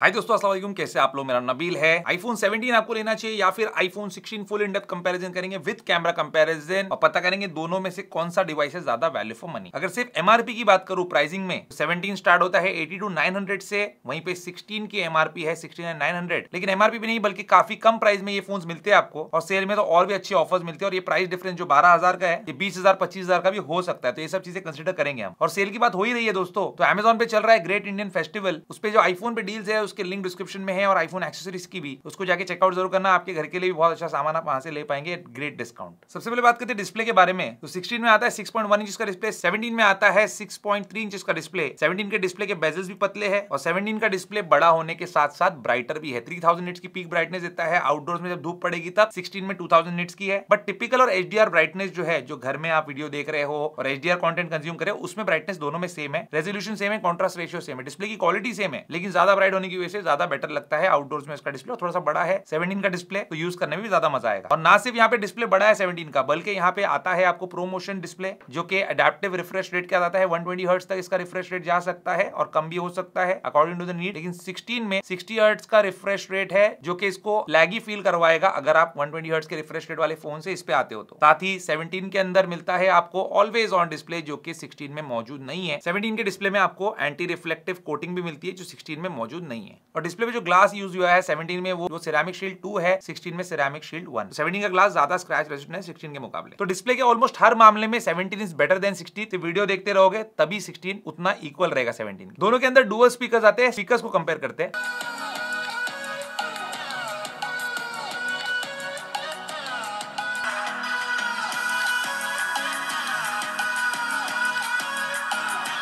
हाय दोस्तों, अस्सलाम वालेकुम। कैसे आप लोग? मेरा नबील है। आईफोन 17 आपको लेना चाहिए या फिर iPhone 16 full in depth comparison करेंगे विद कैमरा कंपैरिजन और पता करेंगे दोनों में से कौन सा डिवाइस है ज्यादा वैल्यू फॉर मनी। अगर सिर्फ एमआरपी की बात करूं प्राइसिंग में, 17 स्टार्ट होता है 82,900 से, वहीं पे 16 की एमआरपी है 69,900। लेकिन एमआरपी भी नहीं बल्कि काफी कम प्राइस में ये फोन मिलते हैं आपको, और सेल में तो और भी अच्छे ऑफर्स मिलते हैं। और ये प्राइस डिफरेंस जो 12,000 का है, ये 20,000 25,000 का भी हो सकता है। तो ये सब चीजें कंसिडर करेंगे हम। और सेल की बात हो ही रही है दोस्तों, तो अमेजॉन पे चल रहा है ग्रेट इंडियन फेस्टिवल। उस पे जो आईफोन पे डील्स है उसके लिंक डिस्क्रिप्शन में है, और आईफोन एक्सेसरीज की भी, उसको जाके चेकआउट जरूर करना। आपके घर के लिए भी बहुत अच्छा सामान आप वहां से ले पाएंगे ग्रेट डिस्काउंट। सबसे पहले बात करते हैं डिस्प्ले के बारे में। तो 16 में आता है 6.1 इंच का डिस्प्ले, 17 में आता है 6.3 इंच का डिस्प्ले। 17 के डिस्प्ले के बेजल्स भी पतले हैं, और 17 का डिस्प्ले बड़ा होने के साथ साथ ब्राइटर भी है। 3000 निट्स की पीक ब्राइटनेस देता है आउटडोर्स में जब धूप पड़ेगी तब। 16 में 2000 निट्स की है। बट टिपिकल और एचडीआर ब्राइटनेस जो है, जो घर में आप वीडियो देख रहे हो और एचडीआर कंटेंट कंज्यूम कर रहे हो, उसमें ब्राइटनेस दोनों में सेम है, रेजोल्यूशन सेम है, कॉन्ट्रास्ट रेशियो सेम है, डिस्प्ले की क्वालिटी सेम है। लेकिन ज्यादा ब्राइट होने की वजह से ज्यादा बेटर लगता है आउटडोर्स में इसका डिस्प्ले। थोड़ा सा बड़ा है 17 का डिस्प्ले, तो यूज करने में भी ज्यादा मजा आएगा। और ना सिर्फ यहाँ पे डिस्प्ले बड़ा है 17 का, बल्कि यहाँ पे आता है आपको प्रोमोशन डिस्प्ले, जो कि अडेप्टिव रिफ्रेश रेट क्या आता है 120 हर्ट्ज तक इसका रिफ्रेश रेट जा सकता है, और कम भी हो सकता है अकॉर्डिंग टू द नीड। लेकिन 16 में 60 हर्ट्ज का रिफ्रेश रेट है, जो कि इसको लैगी फील करवाएगा अगर आप 120 हर्ट्ज के रिफ्रेश रेट वाले फोन से इस पे आते हो तो। साथ ही 17 के अंदर मिलता है आपको ऑलवेज ऑन डिस्प्ले, जो कि 16 में मौजूद नहीं है। 17 के डिस्प्ले में आपको एंटी रिफ्लेक्टिव कोटिंग भी मिलती है, जो 16 में मौजूद नहीं है। और डिस्प्ले पे जो ग्लास यूज हुआ है 17 में, वो सिरेमिक शील्ड 2 है, 16 में सिरेमिक शील्ड 1। 17 का ग्लास ज्यादा स्क्रैच रेजिस्टेंट है 16 के मुकाबले। तो डिस्प्ले के ऑलमोस्ट हर मामले में 17 इज बेटर देन 16। तो वीडियो देखते रहोगे तभी 16 उतना इक्वल रहेगा 17। दोनों के अंदर डुअल स्पीकर्स आते हैं। स्पीकर्स को कंपेयर करते हैं।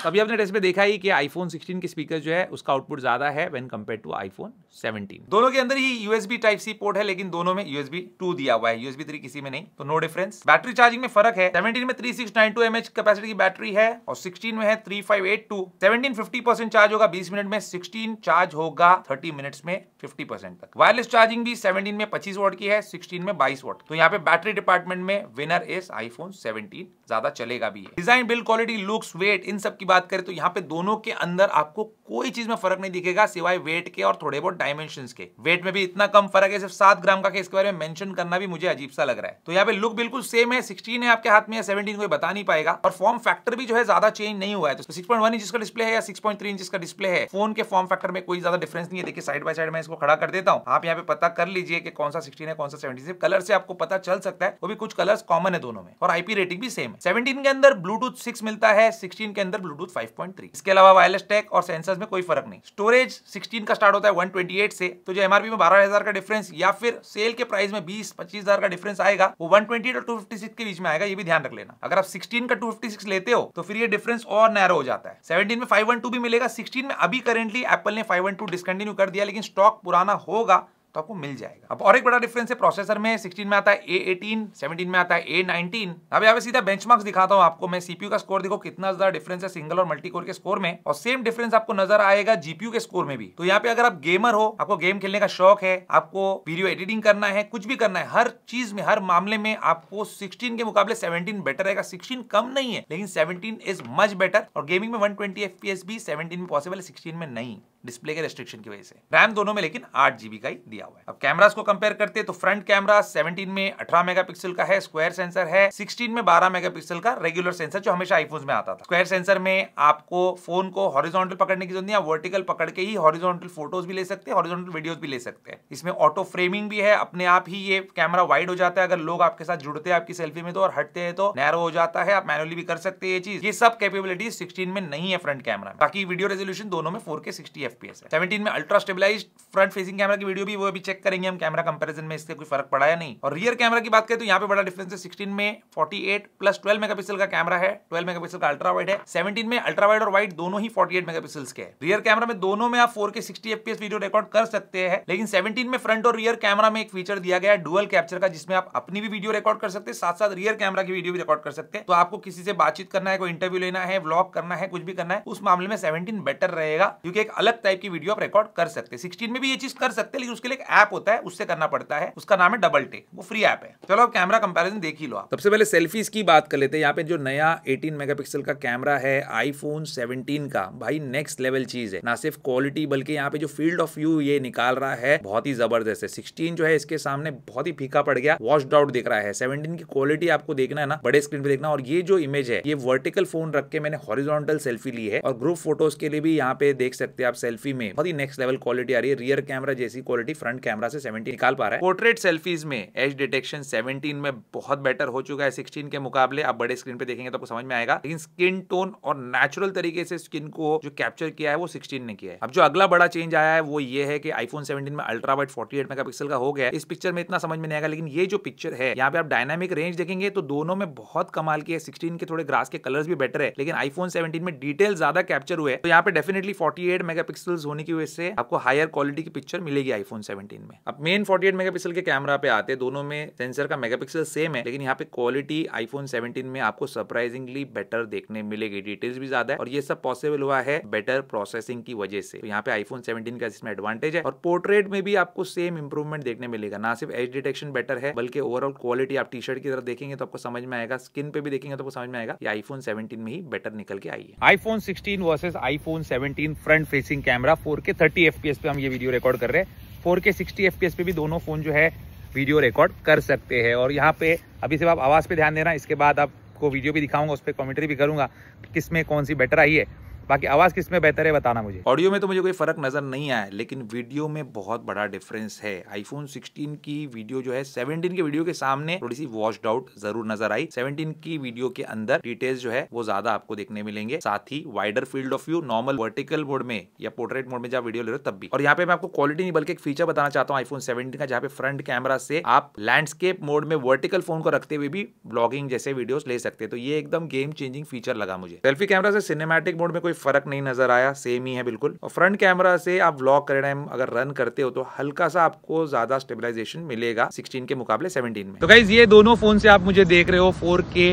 अभी आपने टेस्ट में देखा ही कि आईफोन 16 के स्पीकर जो है उसका आउटपुट ज्यादा है व्हेन कंपेयर टू आईफोन 17। दोनों के अंदर ही यूएसबी टाइप सी पोर्ट है, लेकिन दोनों में यूएसबी 2 दिया हुआ है, यूएसबी 3 किसी में नहीं, तो नो डिफरेंस। बैटरी चार्जिंग में फर्क है, 17 में 3692 mAh कैपेसिटी की बैटरी है और 16 में है 3582। 17 50% चार्ज होगा 20 मिनट में, 16 चार्ज होगा 30 मिनट्स में 50% तक। वायरलेस चार्जिंग भी 17 में 25 वाट की है, 16 में 22 वाट। तो यहाँ पे बैटरी डिपार्टमेंट में विनर इज आईफोन 17, ज्यादा चलेगा भी है। Design, build quality, looks, weight, इन सब की बात करें तो यहाँ पे दोनों के अंदर आपको कोई चीज में फर्क नहीं दिखेगा सिवाय वेट के और थोड़े बहुत डायमेंशंस के। वेट में भी इतना कम फर्क है, सिर्फ 7 ग्राम का, इसके बारे में मेंशन करना भी मुझे अजीब सा लग रहा है। तो यहाँ पे लुक बिल्कुल सेम है, 16 है आपके हाथ में, 17 कोई बता नहीं पाएगा। और फॉर्म फैक्टर भी जो है ज्यादा चेंज नहीं हुआ है। तो 6.1 इंच का डिस्प्ले है या 6.3 इंच का डिस्प्ले है, फोन के फॉर्म फैक्टर में कोई ज्यादा डिफरेंस नहीं है। देखिए साइड बाय साइड में इसको खड़ा कर देता हूँ, आप यहाँ पे पता कर लीजिए कि कौन सा 16 है कौन सा 17 है। कलर से आपको पता चल सकता है, वो भी कुछ कलर्स कॉमन है दोनों में, और आईपी रेटिंग भी सेम है। 17 के अंदर ब्लूटूथ 6 मिलता है, 16 के अंदर ब्लूटूथ 5.3। इसके अलावा वायरलेस टैग और सेंसर्स में कोई फर्क नहीं। स्टोरेज 16 का स्टार्ट होता है 128 से, तो जो एमआरपी में 12,000 का डिफरेंस या फिर सेल के प्राइस में 20-25,000 का डिफरेंस आएगा, वो 128 और 256 के बीच में आएगा। ये भी ध्यान रख लेना। अगर आप 16 का 256 लेते हो तो फिर ये डिफरेंस और नैरो हो जाता है। 17 में 512 भी मिलेगा, 16 में अभी करेंटली एप्पल ने 512 डिसकंटिन्यू कर दिया, लेकिन स्टॉक पुराना होगा तो आपको मिल जाएगा। अब और एक बड़ा डिफरेंस है प्रोसेसर में, 16 में आता है A18, 17 में आता है A19। अब यहाँ पे सीधा बेंचमार्क्स दिखाता हूँ आपको मैं। सीपीयू का स्कोर देखो कितना ज्यादा डिफरेंस है सिंगल और मल्टी कोर के स्कोर में, और सेम डिफरेंस आपको नजर आएगा जीपीयू के स्कोर में भी। तो यहाँ पे अगर आप गेमर हो, आपको गेम खेलने का शौक है, आपको वीडियो एडिटिंग करना है, कुछ भी करना है, हर चीज में, हर मामले में आपको 16 के मुकाबले 17 बेटर रहेगा। 16 कम नहीं है, लेकिन 17 इज मच बेटर। और गेमिंग में 120 FPS भी 17 में पॉसिबल है, 16 में नहीं, डिस्प्ले के रेस्ट्रिक्शन की वजह से। रैम दोनों में लेकिन 8 GB का ही दिया हुआ है। अब कैमरास को कंपेयर करते हैं तो फ्रंट कैमरा 17 में 18 मेगापिक्सल का है, स्क्वायर सेंसर है। 16 में 12 मेगापिक्सल का रेगुलर सेंसर, जो हमेशा आईफोन्स में आता था। स्क्वायर सेंसर में आपको फोन को हॉरिजॉन्टल पकड़ने की जरूरत नहीं है, वर्टिकल पकड़ के ही हॉरिजॉन्टल फोटोज भी ले सकते हैं, हॉरिजॉन्टल वीडियोस भी ले सकते हैं। इसमें ऑटो फ्रेमिंग भी है, अपने आप ही ये कैमरा वाइड हो जाता है अगर लोग आपके साथ जुड़ते हैं आपकी सेल्फी में तो, और हटते हैं तो नैरो हो जाता है, आप मैनुअली भी कर सकते हैं ये चीज। ये सब कैपेबिलिटीज 16 में नहीं है फ्रंट कैमरा में। बाकी वीडियो रेजोल्यूशन दोनों में 4K 60 FPS है। 17 में ultra stabilised front facing camera की वीडियो भी वो अभी चेक करेंगे हम कैमरा कंपैरिजन में, इससे कोई फर्क पड़ा या नहीं। और रियर कैमरा की बात करें तो यहाँ पे बड़ा डिफरेंस है। 16 में 48 प्लस 12 मेगापिक्सल का कैमरा है, 12 मेगापिक्सल का अल्ट्रा वाइड है। 17 में अल्ट्रा वाइड और वाइड दोनों ही 48 मेगापिक्सल्स के है। रियर कैमरा में दोनों में आप 4K 60 FPS वीडियो रिकॉर्ड कर सकते हैं, लेकिन 17 में फ्रंट और रियर कैमरा में एक फीचर दिया गया है डुअल कैप्चर का, जिसमें आप अपनी भी वीडियो रिकॉर्ड कर सकते हैं, साथ साथ रियर कैमरा की वीडियो भी रिकॉर्ड कर सकते हैं। तो आपको किसी से बातचीत करना है, कोई इंटरव्यू लेना है, व्लॉग करना है, कुछ भी करना है, उस मामले में 17 बेटर रहेगा, क्योंकि एक अलग टाइप की वीडियो आप रिकॉर्ड कर सकते हैं। 16 में भी ये चीज कर सकते हैं, लेकिन उसके लिए एक ऐप होता है, उससे करना पड़ता है, उसका नाम है डबल टेक, वो फ्री ऐप है। चलो अब कैमरा कंपैरिजन देख ही लो आप। सबसे पहले सेल्फीज की बात कर लेते हैं। यहाँ पे जो नया 18 मेगापिक्सल का कैमरा है आईफोन 17 का, भाई नेक्स्ट लेवल चीज है। ना सिर्फ क्वालिटी बल्कि यहाँ पे जो फील्ड ऑफ व्यू ये निकाल रहा है बहुत ही जबरदस्त है। 16 जो है इसके सामने बहुत ही फीका पड़ गया, वॉश्ड आउट दिख रहा है। 17 की क्वालिटी आपको देखना है ना, बड़े स्क्रीन पे देखना। और ये जो इमेज है ये वर्टिकल फोन रख के मैंने हॉरिजॉन्टल सेल्फी ली है, और ग्रुप फोटोज के लिए भी यहाँ पे देख सकते हैं आप सेल्फी में बहुत ही नेक्स्ट लेवल क्वालिटी आ रही है। रियर कैमरा जैसी क्वालिटी फ्रंट कैमरा से 17 निकाल पा रहा है। पोर्ट्रेट सेल्फीज में एज डिटेक्शन 17 में बहुत बेटर हो चुका है 16 के मुकाबले। आप बड़े स्क्रीन पे देखेंगे तो आपको समझ में आएगा, लेकिन स्किन टोन और नेचुरल तरीके से स्किन को जो कैप्चर किया है वो 16 ने किया है। अब जो अगला बड़ा चेंज आया है वो ये है कि आईफोन 17 में अल्ट्रा वाइड 48 मेगापिक्सल का हो गया। इस पिक्चर में इतना समझ में नहीं आएगा, लेकिन ये जो पिक्चर है यहाँ पे आप डायनामिक रेंज देखेंगे तो दोनों में बहुत कमाल की है। 16 के थोड़े ग्रास के कलर्स भी बेटर है, लेकिन आईफोन 17 में डिटेल ज्यादा कैप्चर हुए, तो यहाँ पे डेफिनेटली 48 मेगापिक्सल्स होने की वजह से आपको हायर क्वालिटी की पिक्चर मिलेगी आईफोन 17 में। अब मेन 48 मेगापिक्सल के कैमरा पे आते, दोनों में सेंसर का मेगापिक्सल सेम है, लेकिन यहाँ पे क्वालिटी आईफोन 17 में आपको सरप्राइजिंगली बेटर देखने मिलेगी। डिटेल्स भी ज्यादा है, और ये सब पॉसिबल हुआ है बेटर प्रोसेसिंग की वजह से। तो यहाँ पे आईफोन 17 का इसमें एडवांटेज है। और पोर्ट्रेट में भी आपको सेम इंप्रूवमेंट देखने मिलेगा, ना सिर्फ एज डिटेक्शन बेटर है बल्कि ओवरऑल क्वालिटी आप टी शर्ट की तरफ देखेंगे तो आपको समझ में आएगा, स्किन पे भी देखेंगे तो आपको समझ में आएगा ये आईफोन 17 में ही बेटर निकल के आई है। IPhone 16 versus iPhone 17 front facing camera 4K 30 FPS पे हम ये वीडियो रिकॉर्ड कर रहे हैं। 4K 60 FPS पे भी दोनों फोन जो है वीडियो रिकॉर्ड कर सकते हैं। और यहाँ पे अभी सिर्फ आप आवाज पे ध्यान देना, इसके बाद आपको वीडियो भी दिखाऊंगा, उस पर कमेंट्री भी करूंगा किसमें कौन सी बेटर आई है। बाकी आवाज किसमें बेहतर है बताना मुझे। ऑडियो में तो मुझे कोई फर्क नजर नहीं आया, लेकिन वीडियो में बहुत बड़ा डिफरेंस है। आईफोन 16 की वीडियो जो है 17 के वीडियो के सामने थोड़ी सी वॉश्ड आउट जरूर नजर आई। 17 की वीडियो के अंदर डिटेल्स जो है वो ज्यादा आपको देखने मिलेंगे, साथ ही wider field of view normal vertical mode में या पोर्ट्रेट मोड में जब वीडियो ले रहे हो तब भी। और यहाँ पे मैं आपको क्वालिटी नहीं बल्कि एक फीचर बताना चाहता हूँ आईफोन 17 का, जहाँ पे फ्रंट कैमरा से आप लैंडस्केप मोड में वर्टिकल फोन को रखते हुए भी ब्लॉगिंग जैसे वीडियोस ले सकते हैं। तो ये एकदम गेम चेंजिंग फीचर लगा मुझे। सेल्फी कैमरा से सिनेमैटिक मोड में कोई फर्क नहीं नजर आया, सेम ही है बिल्कुल। और फ्रंट कैमरा से आप व्लॉग कर टाइम अगर रन करते हो तो हल्का सा आपको ज्यादा स्टेबलाइजेशन मिलेगा 16 के मुकाबले 17 में। तो गाइस ये दोनों फोन से आप मुझे देख रहे हो 4K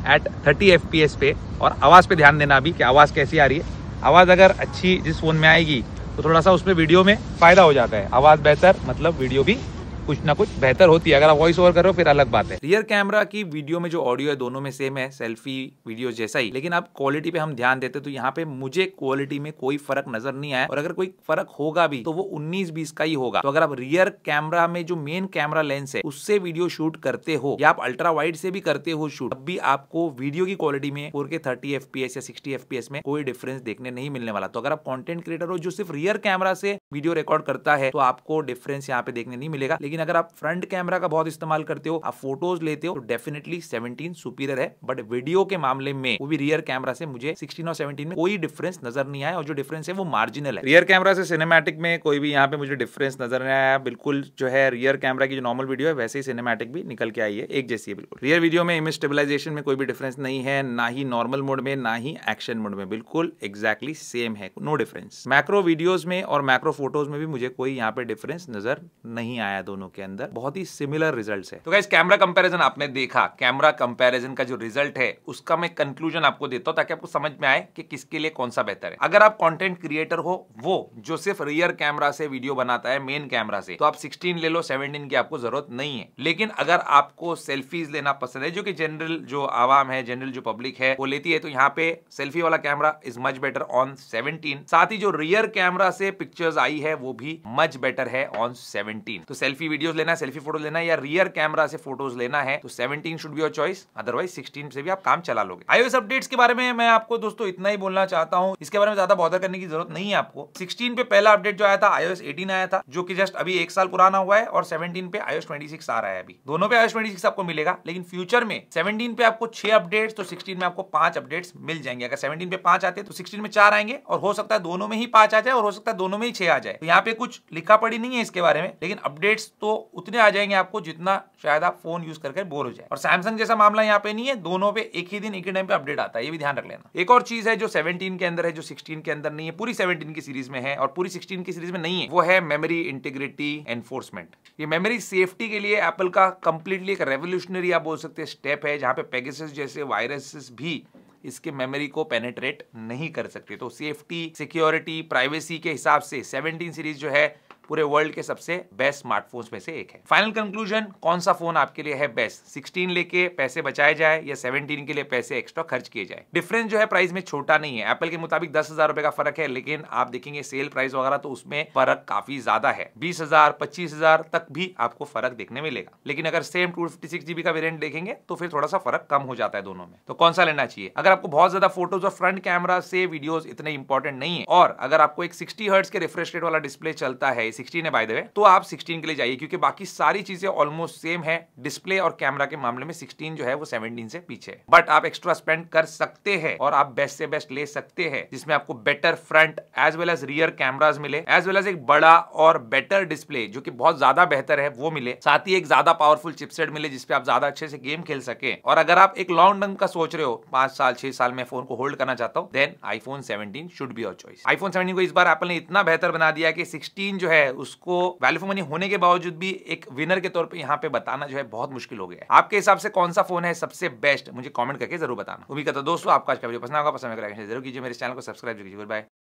at 30 FPS पे। और आवाज पे ध्यान देना अभी कि आवाज कैसी आ रही है। आवाज अगर अच्छी जिस फोन में आएगी तो थोड़ा सा उसमें वीडियो में फायदा हो जाता है। आवाज बेहतर मतलब वीडियो भी कुछ ना कुछ बेहतर होती है। अगर आप वॉइस ओवर कर रहे हो फिर अलग बात है। रियर कैमरा की वीडियो में जो ऑडियो है दोनों में सेम है, सेल्फी वीडियो जैसा ही, लेकिन अब क्वालिटी पे हम ध्यान देते तो यहाँ पे मुझे क्वालिटी में कोई फर्क नजर नहीं आया। और अगर कोई फर्क होगा भी तो वो 19-20 का ही होगा। तो अगर आप रियर कैमरा में जो मेन कैमरा लेंस है उससे वीडियो शूट करते हो या आप अल्ट्रा वाइड से भी करते हो शूट, तब भी आपको वीडियो की क्वालिटी में 4K 30 FPS या 60 FPS में कोई डिफरेंस देखने नहीं मिलने वाला। तो अगर आप कंटेंट क्रिएटर हो जो सिर्फ रियर कैमरा से वीडियो रिकॉर्ड करता है तो आपको डिफरेंस यहाँ पे देखने नहीं मिलेगा। लेकिन अगर आप फ्रंट कैमरा का बहुत इस्तेमाल करते हो, आप फोटोज लेते हो, तो डेफिनेटली 17 सुपीरियर है। बट वीडियो के मामले में वो भी रियर कैमरा से मुझे 16 और 17 में कोई डिफरेंस नजर नहीं आया। और जो डिफरेंस है वो मार्जिनल है। रियर कैमरा से सिनेमैटिक में कोई भी यहाँ पे मुझे डिफरेंस नजर नहीं आया। बिल्कुल जो है रियर कैमरा की जो नॉर्मल वीडियो है वैसे ही सिनेमैटिक भी निकल के आई है, एक जैसी है बिल्कुल। रियर वीडियो में इमेज स्टेबलाइजेशन में कोई भी डिफरेंस नहीं है, ना ही नॉर्मल मोड में ना ही एक्शन मोड में, बिल्कुल एग्जैक्टली सेम है, नो डिफरेंस। मैक्रो वीडियोज में और मैक्रो फोटोज में भी मुझे कोई यहाँ पे डिफरेंस नजर नहीं आया। दोनों के अंदर बहुत ही सिमिलर रिजल्ट्स है। तो गाइस कैमरा कंपैरिजन आपने देखा। कैमरा कंपैरिजन का जो रिजल्ट है उसका मैं कंक्लूजन आपको देता हूं ताकि आपको समझ में आए कि किसके लिए कौन सा बेहतर है। अगर आप कंटेंट क्रिएटर हो वो जो सिर्फ रियर कैमरा से वीडियो बनाता है मेन कैमरा से, तो आप 16 ले लो, 17 की आपको जरूरत नहीं है। लेकिन अगर आपको सेल्फीज लेना पसंद है, जो कि जनरल जो आवाम है, जनरल जो पब्लिक है वो लेती है, तो यहाँ पे सेल्फी वाला camera is much better on 17। साथ ही जो रियर कैमरा से पिक्चर्स आई है वो भी मच बेटर है ऑन 17। तो सेल्फी वीडियोस लेना है, सेल्फी फोटो लेना है या रियर कैमरा से फोटोज लेना है तो 17 should be your choice, otherwise 16 से भी आप काम चला लोगे। iOS अपडेट्स के बारे में मैं आपको दोस्तों इतना ही बोलना चाहता हूं, इसके बारे में ज्यादा बॉदर करने की जरूरत नहीं है आपको। 16 पे पहला अपडेट जो आया था iOS 18 आया था, जो कि जस्ट अभी 1 साल पुराना हुआ है, और 17 पे iOS 26 आ रहा है। अभी दोनों पे iOS 26 आपको मिलेगा, लेकिन फ्यूचर में 17 पे आपको 6 अपडेट्स तो 16 में आपको 5 अपडेट्स मिल जाएंगे। अगर 17 पे 5 आते तो 16 में 4 आएंगे, और हो सकता है दोनों में ही 5 आ जाए और हो सकता है दोनों में ही 6 आ जाए। तो यहाँ पे कुछ लिखा पड़ी नहीं है इसके बारे में, लेकिन अपडेट्स तो उतने आ जाएंगे आपको जितना शायद आप फोन यूज करके बोर हो जाए। और सैमसंग जैसा मामला यहाँ पे नहीं है, दोनों पे एक ही दिन एक ही टाइम पे अपडेट आता है, ये भी ध्यान रख लेना। एक और चीज है जो 17 के अंदर है, जो 16 के अंदर नहीं है, पूरी 17 की सीरीज में है और पूरी 16 की सीरीज में नहीं है, वो है मेमोरी इंटीग्रिटी एनफोर्समेंट। ये मेमोरी सेफ्टी के लिए एप्पल का कंप्लीटली एक रेवोल्यूशनरी आप बोल सकते हैं स्टेप है, जहां पे पेगासस जैसे वायरसेस भी इसके मेमोरी को पेनिट्रेट नहीं कर सकते। तो सेफ्टी, सिक्योरिटी, प्राइवेसी के हिसाब से 17 सीरीज जो है पूरे वर्ल्ड के सबसे बेस्ट स्मार्टफोन्स में से एक है। फाइनल कंक्लूजन, कौन सा फोन आपके लिए है बेस्ट? 16 लेके पैसे बचाए जाए या 17 के लिए पैसे एक्स्ट्रा खर्च किए जाए? डिफरेंस जो है प्राइस में छोटा नहीं है। एप्पल के मुताबिक 10,000 रुपए का फर्क है, लेकिन आप देखेंगे सेल प्राइस वगैरह तो उसमें फर्क काफी ज्यादा है। 20,000 25,000 तक भी आपको फर्क देखने मिलेगा। लेकिन अगर सेम 256 GB का वेरिएंट देखेंगे तो फिर थोड़ा सा फर्क कम हो जाता है दोनों में। तो कौन सा लेना चाहिए? अगर आपको बहुत ज्यादा फोटोज और फ्रंट कैमरा से वीडियोस इतने इंपॉर्टेंट नहीं है और अगर आपको एक 60 हर्ट्ज के रिफ्रेश रेट वाला डिस्प्ले चलता है, 16 है बाय द वे, तो आप 16 के लिए जाइए, क्योंकि बाकी सारी चीजें ऑलमोस्ट सेम है। डिस्प्ले और कैमरा के मामले में 16 जो है वो 17 से पीछे है। बट आप एक्स्ट्रा स्पेंड कर सकते हैं और आप बेस्ट से बेस्ट ले सकते हैं, जिसमें आपको better front as well as rear cameras मिले, एज वेल एज एक बड़ा और बेटर डिस्प्ले जो कि बहुत ज्यादा बेहतर है वो मिले, साथ ही एक ज्यादा पावरफुल चिपसेट मिले जिसपे आप ज्यादा अच्छे से गेम खेल सके। और अगर आप एक लॉन्ग टर्म का सोच रहे हो, 5 साल 6 साल में फोन को होल्ड करना चाहता हूं, then iPhone 17 should be your choice. iPhone 17 को इस बार एप्पल ने इतना बेहतर बना दिया कि 16 जो है उसको वैल्यू फॉर मनी होने के बावजूद भी एक विनर के तौर पे यहाँ पे बताना जो है बहुत मुश्किल हो गया है। आपके हिसाब से कौन सा फोन है सबसे बेस्ट, मुझे कमेंट करके जरूर बताना। उम्मीद करता हूं दोस्तों आपको आज का वीडियो पसंद आएगा। पसंद आएगा जरूर कीजिए, मेरे चैनल को सब्सक्राइब कीजिए। Good bye.